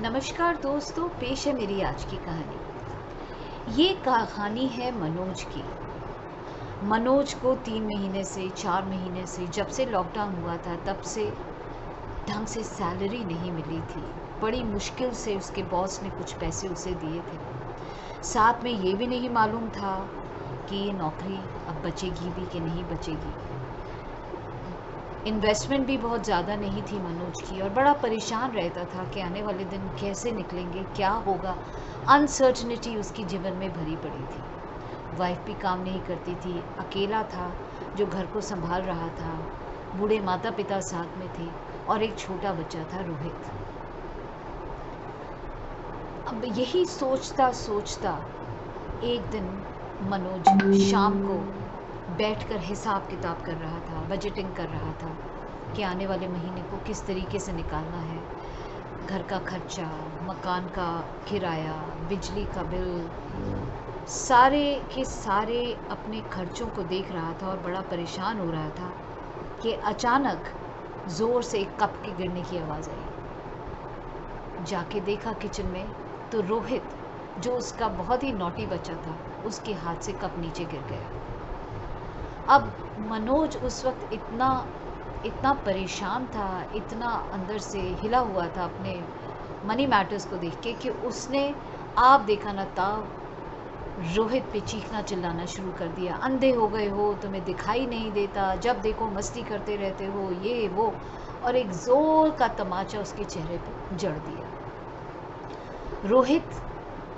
नमस्कार दोस्तों, पेश है मेरी आज की कहानी। ये कहानी है मनोज की। मनोज को 3 महीने से 4 महीने से जब से लॉकडाउन हुआ था तब से ढंग से सैलरी नहीं मिली थी। बड़ी मुश्किल से उसके बॉस ने कुछ पैसे उसे दिए थे। साथ में ये भी नहीं मालूम था कि ये नौकरी अब बचेगी भी कि नहीं बचेगी। इन्वेस्टमेंट भी बहुत ज़्यादा नहीं थी मनोज की और बड़ा परेशान रहता था कि आने वाले दिन कैसे निकलेंगे, क्या होगा। अनसर्टनिटी उसकी जीवन में भरी पड़ी थी। वाइफ भी काम नहीं करती थी, अकेला था जो घर को संभाल रहा था। बूढ़े माता पिता साथ में थे और एक छोटा बच्चा था, रोहित। अब यही सोचता सोचता एक दिन मनोज शाम को बैठकर हिसाब किताब कर रहा था, बजटिंग कर रहा था कि आने वाले महीने को किस तरीके से निकालना है। घर का खर्चा, मकान का किराया, बिजली का बिल, सारे के सारे अपने खर्चों को देख रहा था और बड़ा परेशान हो रहा था कि अचानक ज़ोर से एक कप के गिरने की आवाज़ आई। जाके देखा किचन में तो रोहित, जो उसका बहुत ही नॉटी बच्चा था, उसके हाथ से कप नीचे गिर गया। अब मनोज उस वक्त इतना परेशान था, इतना अंदर से हिला हुआ था अपने मनी मैटर्स को देख के कि उसने आप देखा ना तब रोहित पे चीखना चिल्लाना शुरू कर दिया। अंधे हो गए हो, तुम्हें दिखाई नहीं देता, जब देखो मस्ती करते रहते हो, ये वो। और एक जोर का तमाचा उसके चेहरे पे जड़ दिया। रोहित,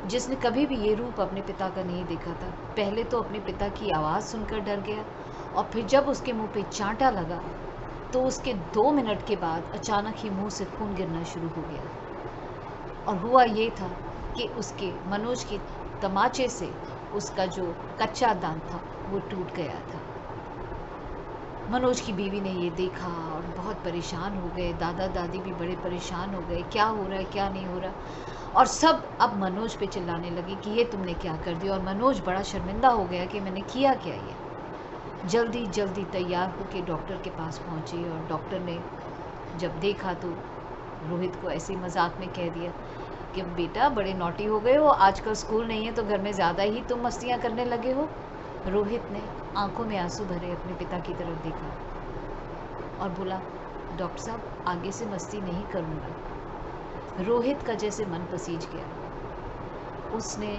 जिसने कभी भी ये रूप अपने पिता का नहीं देखा था, पहले तो अपने पिता की आवाज़ सुनकर डर गया और फिर जब उसके मुंह पे चांटा लगा तो उसके 2 मिनट के बाद अचानक ही मुंह से खून गिरना शुरू हो गया। और हुआ ये था कि उसके मनोज के तमाचे से उसका जो कच्चा दांत था वो टूट गया था। मनोज की बीवी ने ये देखा और बहुत परेशान हो गए। दादा दादी भी बड़े परेशान हो गए, क्या हो रहा है क्या नहीं हो रहा। और सब अब मनोज पे चिल्लाने लगे कि ये तुमने क्या कर दिया। और मनोज बड़ा शर्मिंदा हो गया कि मैंने किया क्या ये। जल्दी जल्दी तैयार होकर डॉक्टर के पास पहुंचे और डॉक्टर ने जब देखा तो रोहित को ऐसे मजाक में कह दिया कि बेटा बड़े नॉटी हो गए हो, आजकल स्कूल नहीं है तो घर में ज़्यादा ही तुम मस्तियाँ करने लगे हो। रोहित ने आंखों में आंसू भरे अपने पिता की तरफ देखा और बोला, डॉक्टर साहब आगे से मस्ती नहीं करूँगा। रोहित का जैसे मन पसीज गया। उसने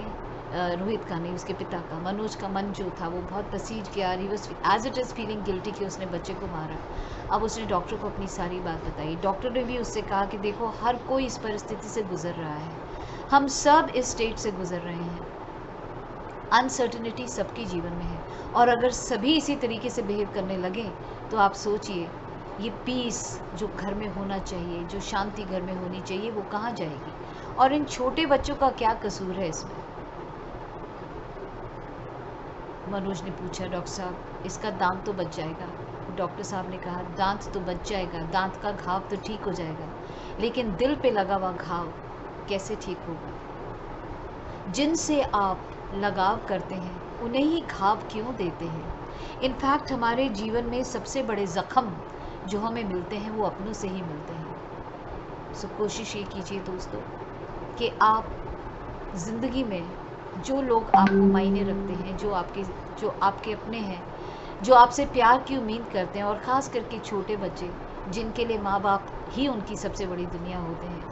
रोहित का नहीं, उसके पिता का, मनोज का मन जो था वो बहुत पसीज गया। He was as it is feeling guilty कि उसने बच्चे को मारा। अब उसने डॉक्टर को अपनी सारी बात बताई। डॉक्टर ने भी उससे कहा कि देखो हर कोई इस परिस्थिति से गुजर रहा है, हम सब इस स्टेट से गुजर रहे हैं। अनसर्टिनिटी सबके जीवन में है और अगर सभी इसी तरीके से बिहेव करने लगे तो आप सोचिए ये पीस जो घर में होना चाहिए, जो शांति घर में होनी चाहिए, वो कहाँ जाएगी। और इन छोटे बच्चों का क्या कसूर है इसमें। मनोज ने पूछा, डॉक्टर साहब इसका दांत तो बच जाएगा। डॉक्टर साहब ने कहा, दांत तो बच जाएगा, दांत का घाव तो ठीक हो जाएगा, लेकिन दिल पे लगा हुआ घाव कैसे ठीक होगा। जिनसे आप लगाव करते हैं उन्हें ही घाव क्यों देते हैं। इनफैक्ट हमारे जीवन में सबसे बड़े ज़ख्म जो हमें मिलते हैं वो अपनों से ही मिलते हैं। सो कोशिश ये कीजिए दोस्तों कि आप ज़िंदगी में जो लोग आपको मायने रखते हैं, जो आपके अपने हैं, जो आपसे प्यार की उम्मीद करते हैं, और ख़ास करके छोटे बच्चे जिनके लिए माँ बाप ही उनकी सबसे बड़ी दुनिया होते हैं,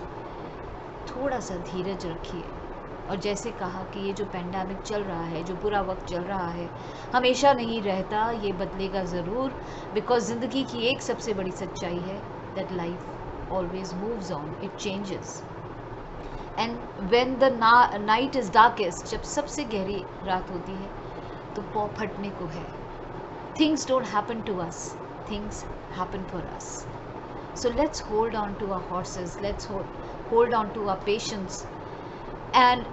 थोड़ा सा धीरज रखिए। और जैसे कहा कि ये जो पेंडेमिक चल रहा है, जो बुरा वक्त चल रहा है, हमेशा नहीं रहता, ये बदलेगा ज़रूर। बिकॉज ज़िंदगी की एक सबसे बड़ी सच्चाई है that life always moves on, it changes. And when the night is darkest, जब सबसे गहरी रात होती है तो पौ फटने को है। Things don't happen to us, things happen for us. So let's hold on to our horses, let's hold on to our patience, and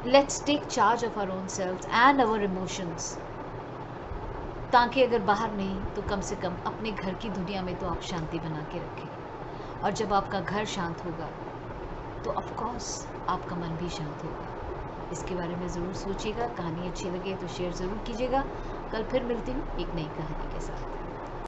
let's take charge of our own selves and our emotions. ताकि अगर बाहर नहीं तो कम से कम अपने घर की दुनिया में तो आप शांति बना के रखें। और जब आपका घर शांत होगा तो ऑफ कोर्स आपका मन भी शांत होगा। इसके बारे में ज़रूर सोचिएगा। कहानी अच्छी लगे तो शेयर ज़रूर कीजिएगा। कल फिर मिलती हूँ एक नई कहानी के साथ।